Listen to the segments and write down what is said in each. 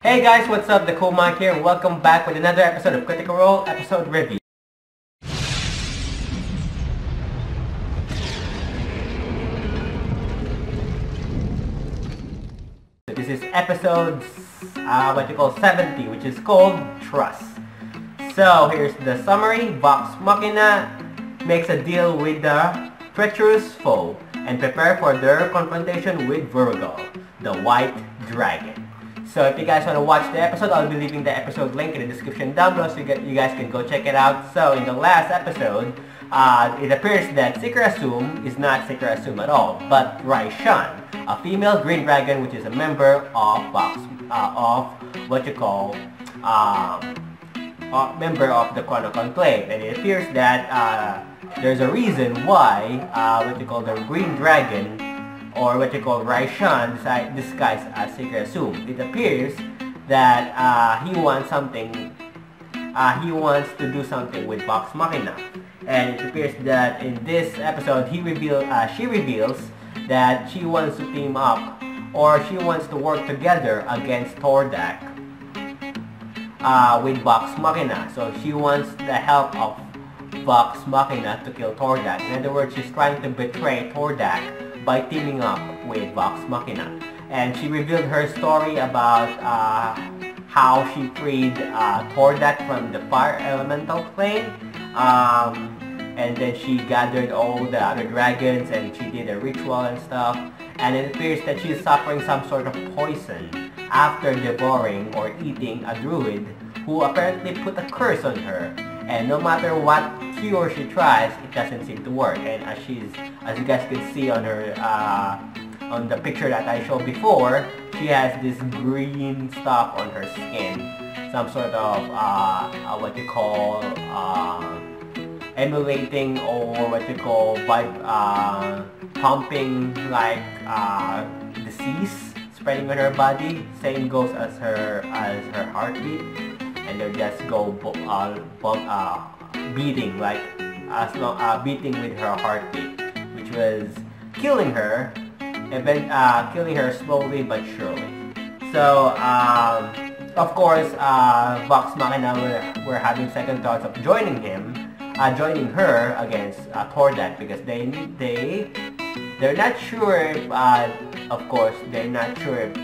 Hey guys, what's up? The Cool Mike here. Welcome back with another episode of Critical Role episode review. So this is episode 70, which is called Trust. So here's the summary. Vox Machina makes a deal with the treacherous foe and prepare for their confrontation with Vorugal the White Dragon. So if you guys want to watch the episode, I'll be leaving the episode link in the description down below so you guys can go check it out. So in the last episode, it appears that Secret-Assume is not Secret-Assume at all, but Raishan, a female green dragon which is a member of member of the Conclave. And it appears that there's a reason why the green dragon, or Raishan, disguised as Secret-Assume. It appears that he wants to do something with Vox Machina. And it appears that in this episode, she reveals that she wants to team up, or she wants to work together against Tordak with Vox Machina. So she wants the help of Vox Machina to kill Tordak. In other words, she's trying to betray Tordak by teaming up with Vox Machina. And she revealed her story about how she freed Tordak from the fire elemental plane, and then she gathered all the other dragons and she did a ritual and stuff. And it appears that she's suffering some sort of poison after devouring or eating a druid who apparently put a curse on her. And no matter what cure she tries, it doesn't seem to work. And as you guys can see on her, on the picture that I showed before, she has this green stuff on her skin, some sort of emulating, or pumping like disease spreading on her body. Same goes as her heartbeat. And they'll just go beating beating with her heartbeat, which was killing her, killing her slowly but surely. So of course, Vox Machina were having second thoughts of joining her against Tordak, because they're not sure if, of course, they're not sure if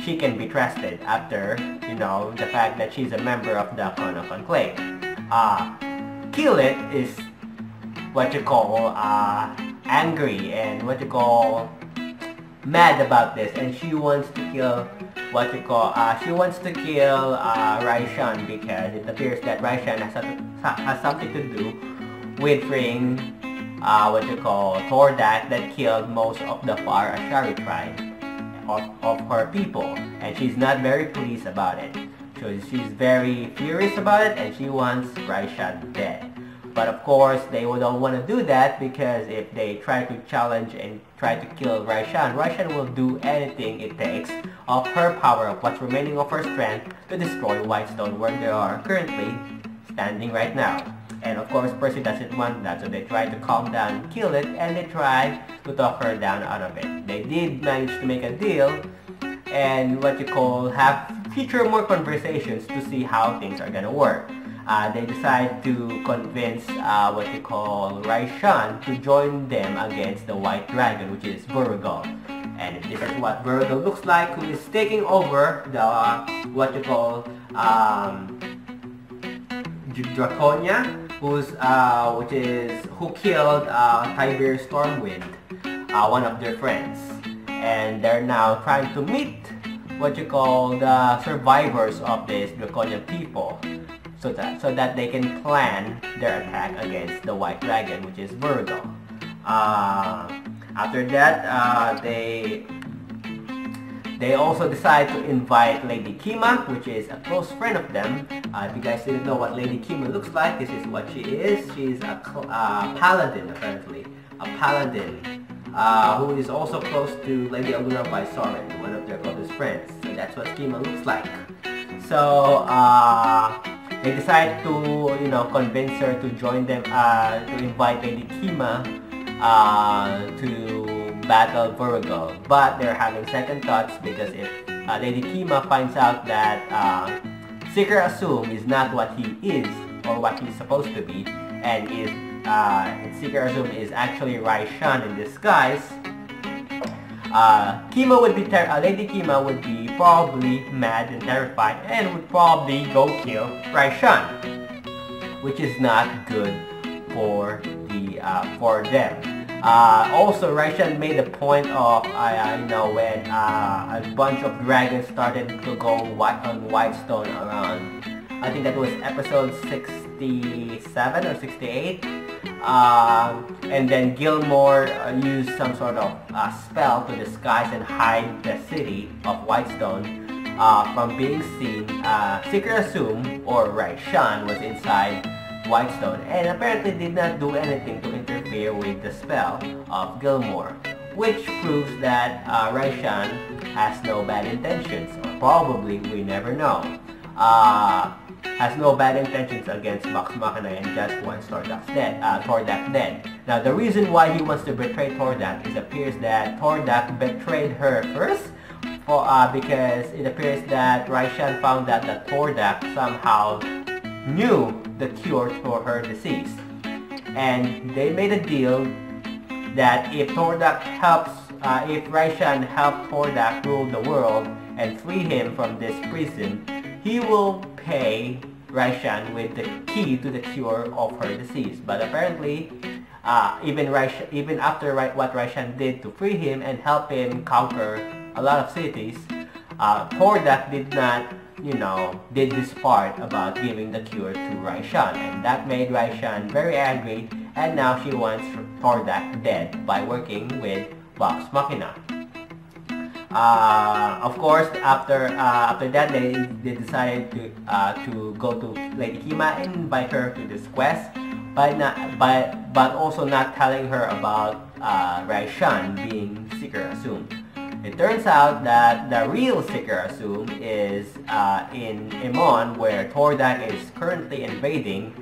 she can be trusted after, the fact that she's a member of the Conclave. Kill It is angry and mad about this, and she wants to kill Raishan, because it appears that Raishan has something to do with freeing Tordak that killed most of the Far Ashari tribe of her people, and she's not very pleased about it. So she's very furious about it, and she wants Raishan dead. But of course, they don't want to do that, because if they try to challenge and try to kill Raishan, Raishan will do anything it takes of her power, of what's remaining of her strength, to destroy Whitestone, where they are currently standing right now. And of course, Percy doesn't want that, so they try to calm down and kill it, and they try to talk her down out of it. They did manage to make a deal, and have future more conversations to see how things are gonna work. They decide to convince Raishan to join them against the White Dragon, which is Vorugal. And this is what Vorugal looks like, who is taking over the Draconia, who killed Tiber Stormwind, one of their friends. And they're now trying to meet the survivors of this Draconian people, so that they can plan their attack against the White Dragon, which is Vorugal. After that, they also decide to invite Lady Kima, which is a close friend of them. If you guys didn't know what Lady Kima looks like, this is what she is. She's a paladin, apparently. A paladin, who is also close to Lady Aluna Visoren, one of their closest friends. So that's what Kima looks like. So they decide to, convince her to join them, to invite Lady Kima to battle Vorugal. But they're having second thoughts, because if Lady Kima finds out that Seeker Assume is not what he is or what he's supposed to be, and Seeker Assume is actually Raishan in disguise, Lady Kima would be probably mad and terrified and would probably go kill Raishan, which is not good for them. Also, Raishan made a point of when a bunch of dragons started to go on Whitestone around, I think that was episode 67 or 68. And then Gilmore used some sort of spell to disguise and hide the city of Whitestone from being seen. Seeker Assume, or Raishan, was inside Whitestone and apparently did not do anything to interfere with the spell of Gilmore, which proves that Raishan has no bad intentions, or probably, we never know, has no bad intentions against Vox Machina and just wants Tordak dead. Now, the reason why he wants to betray Tordak is appears that Tordak betrayed her first, because it appears that Raishan found out that Tordak somehow knew the cure for her disease. And they made a deal that if Raishan helped Tordak rule the world and free him from this prison, he will pay Raishan with the key to the cure of her disease. But apparently, even after what Raishan did to free him and help him conquer a lot of cities, Tordak did not, did this part about giving the cure to Raishan, and that made Raishan very angry, and now she wants Tordak dead by working with Vox Machina. Of course, after that, they decided to go to Lady Kima and invite her to this quest, but also not telling her about Raishan being Seeker Assume. It turns out that the real Seeker Assume is in Emon, where Tordak is currently invading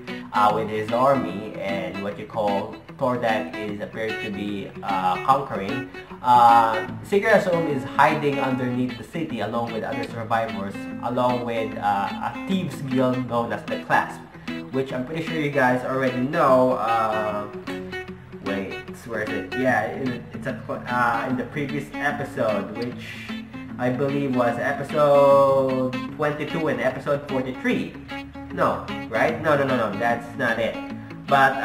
with his army, and what you call Tordak appears to be conquering. Seeker Assume is hiding underneath the city along with other survivors, along with a thieves guild known as the Clasp, which I'm pretty sure you guys already know. Wait, where is it? Yeah, it's in the previous episode, which I believe was episode 22 and episode 43. No, right? No, that's not it. But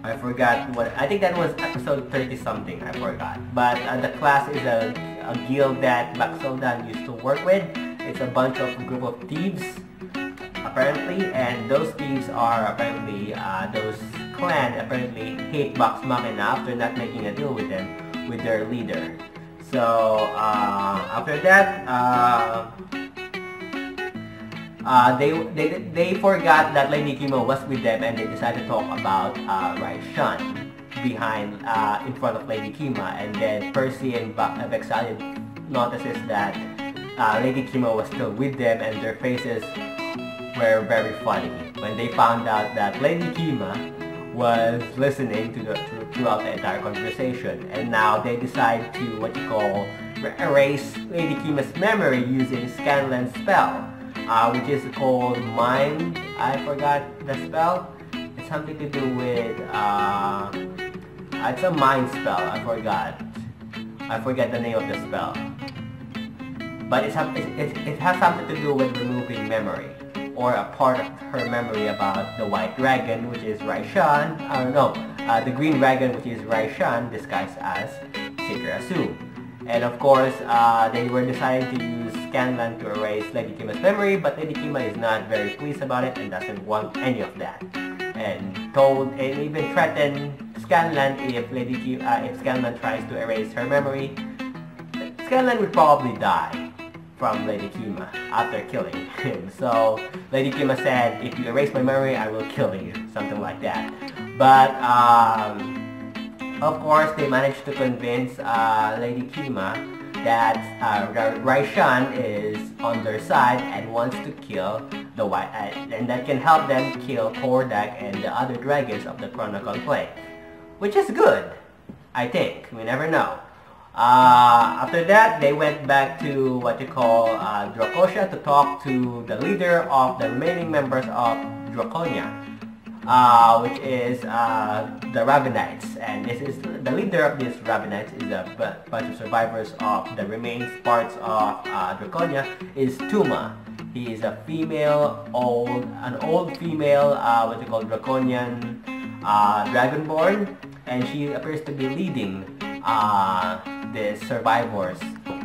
I forgot what. I think that was episode 30 something. I forgot. But the class is a guild that Baxoldan used to work with. It's a bunch of group of thieves, apparently, and those thieves are apparently those clan apparently hate Vox Machina after not making a deal with them, with their leader. So after that, they forgot that Lady Kima was with them, and they decided to talk about Raishan behind in front of Lady Kima, and then Percy and Vexalion notices that Lady Kima was still with them, and their faces were very funny when they found out that Lady Kima was listening throughout the entire conversation, and now they decide to erase Lady Kima's memory using Scanlan's spell, which is called Mind. I forgot the spell. It's something to do with it's a mind spell. I forget the name of the spell, but it has something to do with removing memory, or a part of her memory about the White Dragon, which is Raishan. The Green Dragon, which is Raishan disguised as Seeker Assume. And of course, they were deciding to use Scanlan to erase Lady Kima's memory, but Lady Kima is not very pleased about it and doesn't want any of that. And even threatened Scanlan if Scanlan tries to erase her memory, Scanlan would probably die from Lady Kima after killing him. So Lady Kima said, if you erase my memory, I will kill you, something like that. But of course, they managed to convince Lady Kima that Raishan is on their side and wants to kill the White, and that can help them kill Tordak and the other dragons of the Chronicle Clay, which is good, I think. We never know. After that, they went back to what you call Dracosia to talk to the leader of the remaining members of Draconia, which is the Ravenites. And this is the leader of these Ravenites is a bunch of survivors of the remaining parts of Draconia is Tuma. He is a female, an old female, what you call Draconian Dragonborn, and she appears to be leading the survivors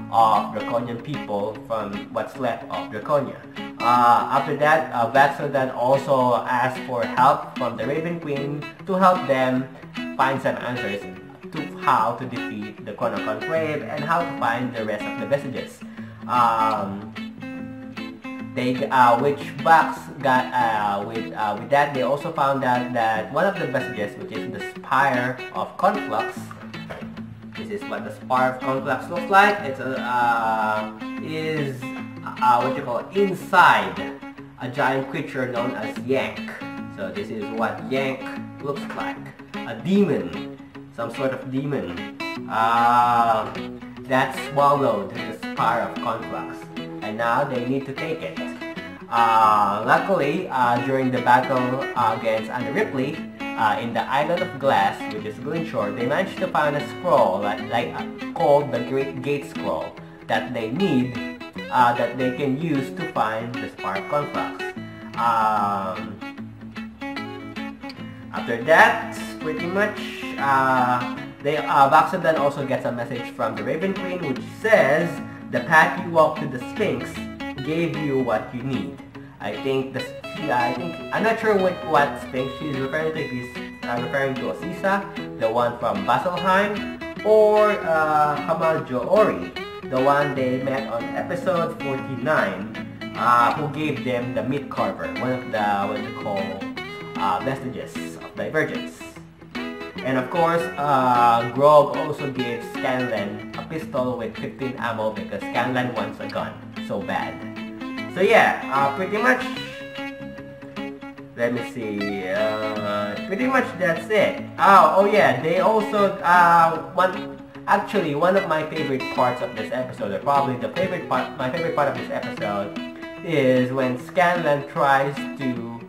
of Draconian people from what's left of Draconia. After that, Vaxel then also asked for help from the Raven Queen to help them find some answers to how to defeat the Chrono Conclave and how to find the rest of the messages. Which Vox got with that, they also found out that one of the messages, which is the Spire of Conflux. This is what the Spire of Conflux looks like. It's what you call inside a giant creature known as Yank. So this is what Yank looks like. A demon, some sort of demon. That swallowed the Spire of Conflux, and now they need to take it. Luckily, during the battle against Anna Ripley, in the Island of Glass, which is Glenshore, they managed to find a scroll called the Great Gate Scroll that they need, that they can use to find the Spire of Conflux. After that, pretty much, Voxel then also gets a message from the Raven Queen, which says, "The path you walk to the Sphinx gave you what you need." I'm not sure what Sphinx she's referring to. If she's referring to Osisa, the one from Vasselheim, or Hamajo-Ori, the one they met on episode 49, who gave them the meat carver, one of the what you call vestiges of divergence. And of course, Grog also gave Scanlan a pistol with 15 ammo because Scanlan wants a gun so bad. So yeah, pretty much, let me see, pretty much that's it. Oh yeah, they also, one of my favorite parts of this episode, or probably my favorite part of this episode, is when Scanlan tries to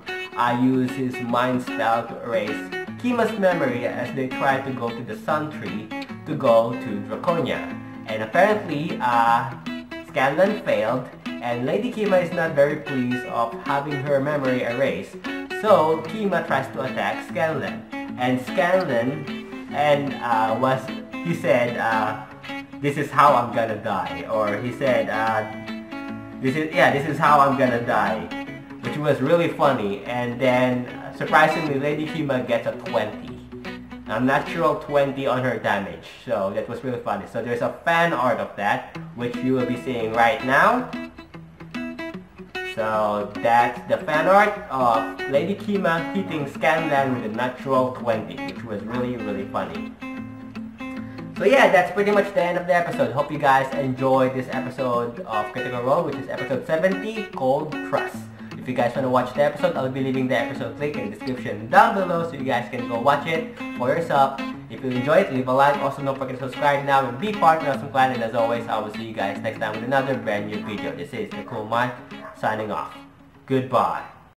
use his mind spell to erase Kima's memory as they try to go to the Sun Tree to go to Draconia. And apparently, Scanlan failed, and Lady Kima is not very pleased of having her memory erased. So Kima tries to attack Scanlan, and Scanlan he said, "This is how I'm gonna die," or he said, "This is how I'm gonna die," which was really funny. And then surprisingly, Lady Kima gets a 20. A natural 20 on her damage. So that was really funny. So there's a fan art of that, which you will be seeing right now. So that's the fan art of Lady Kima hitting Scanlan with a natural 20, which was really, really funny. So yeah, that's pretty much the end of the episode. Hope you guys enjoyed this episode of Critical Role, which is episode 70, called Trust. If you guys want to watch the episode, I'll be leaving the episode link in the description down below so you guys can go watch it for yourself. If you enjoy it, leave a like. Also, don't forget to subscribe now and be part of the Awesome Clan. And as always, I will see you guys next time with another brand new video. This is Nicolas signing off. Goodbye.